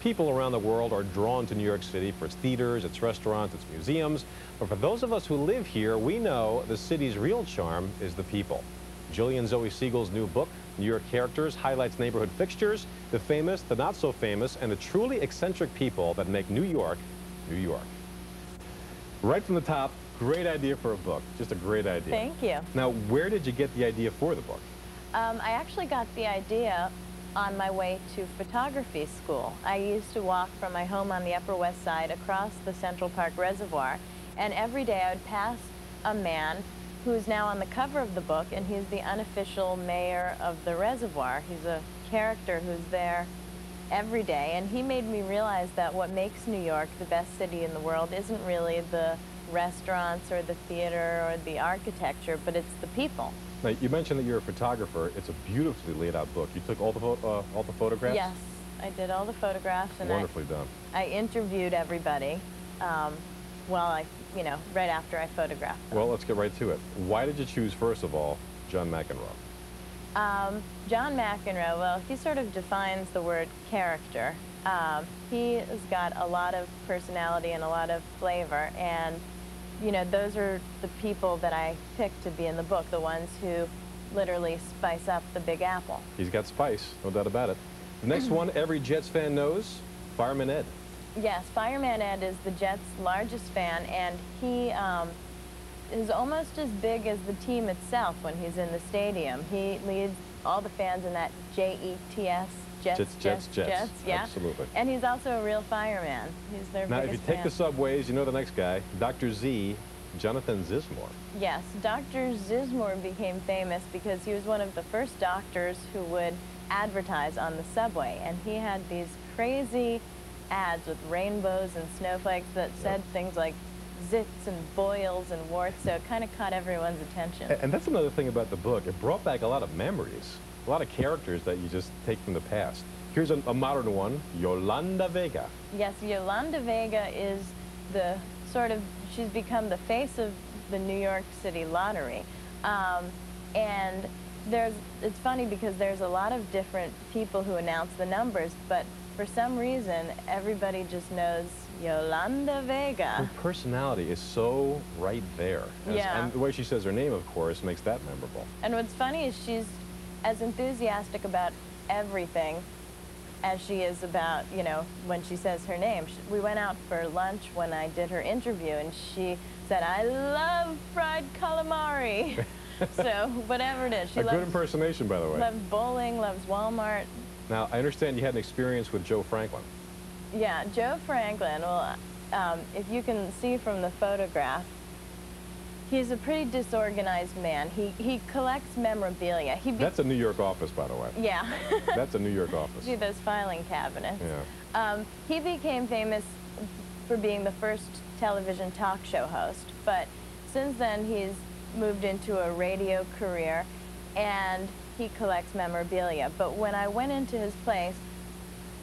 people around the world are drawn to New York City for its theaters, its restaurants, its museums. But for those of us who live here, we know the city's real charm is the people. Gillian Zoe Segal's new book, New York Characters, highlights neighborhood fixtures, the famous, the not so famous, and the truly eccentric people that make New York, New York. Right from the top, great idea for a book. Just a great idea. Thank you. Now, where did you get the idea for the book? I actually got the idea on my way to photography school. I used to walk from my home on the Upper West Side across the Central Park Reservoir, and every day I would pass a man who's now on the cover of the book, and he's the unofficial mayor of the reservoir. He's a character who's there every day, and he made me realize that what makes New York the best city in the world isn't really the restaurants or the theater or the architecture, but it's the people. Now, you mentioned that you're a photographer. It's a beautifully laid out book. You took all the photographs? Yes, I did all the photographs, and wonderfully done. I interviewed everybody right after I photographed them. Well, let's get right to it. Why did you choose, first of all, John McEnroe? John McEnroe, well, he sort of defines the word character. He has got a lot of personality and a lot of flavor, and you know, those are the people that I picked to be in the book, the ones who literally spice up the Big Apple. He's got spice, no doubt about it. The next one, every Jets fan knows, Fireman Ed. Yes, Fireman Ed is the Jets' largest fan, and he is almost as big as the team itself when he's in the stadium. He leads all the fans in that J-E-T-S, Jets, yeah. Absolutely. And he's also a real fireman. He's their now, biggest if you take fan. the subways, you know the next guy, Dr. Z, Jonathan Zizmore. Yes, Dr. Zizmore became famous because he was one of the first doctors who would advertise on the subway, and he had these crazy ads with rainbows and snowflakes that said things like zits and boils and warts, so it kind of caught everyone's attention. And that's another thing about the book. It brought back a lot of memories, a lot of characters that you just take from the past. Here's a modern one, Yolanda Vega. Yes, Yolanda Vega is the she's become the face of the New York City lottery. And it's funny because there's a lot of different people who announce the numbers, but for some reason, everybody just knows Yolanda Vega. Her personality is so right there. And the way she says her name, of course, makes that memorable. And what's funny is she's as enthusiastic about everything as she is about, you know, when she says her name. We went out for lunch when I did her interview, and she said, "I love fried calamari." So whatever it is. She loves good impersonation, by the way. Loves bowling, loves Walmart. Now, I understand you had an experience with Joe Franklin. Yeah, Joe Franklin, well, if you can see from the photograph, he's a pretty disorganized man. He collects memorabilia. That's a New York office, by the way. Yeah. That's a New York office. See those filing cabinets. Yeah. He became famous for being the first television talk show host, but since then he's moved into a radio career, and he collects memorabilia. But when I went into his place,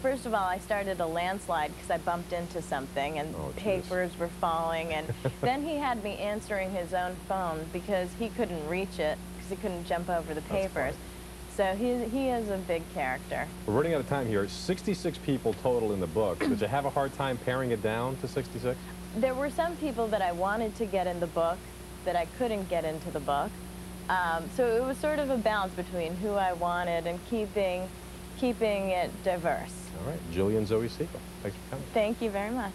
first of all, I started a landslide because I bumped into something, and papers were falling, and then he had me answering his own phone because he couldn't reach it because he couldn't jump over the papers. So he is a big character. We're running out of time here. 66 people total in the book. Did you have a hard time paring it down to 66? There were some people that I wanted to get in the book that I couldn't get into the book. So it was sort of a balance between who I wanted and keeping it diverse. All right, Gillian Zoe Segal, thanks for coming. Thank you very much.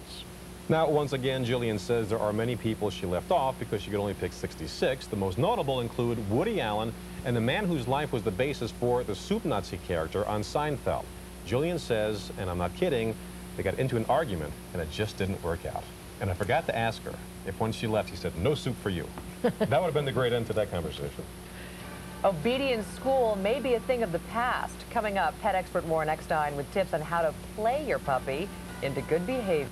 Now, once again, Gillian says there are many people she left off because she could only pick 66. The most notable include Woody Allen and the man whose life was the basis for the soup Nazi character on Seinfeld. Gillian says, and I'm not kidding, they got into an argument and it just didn't work out. And I forgot to ask her if when she left, she said, "No soup for you." That would have been the great end to that conversation. Obedience school may be a thing of the past. Coming up, pet expert Warren Eckstein with tips on how to play your puppy into good behavior.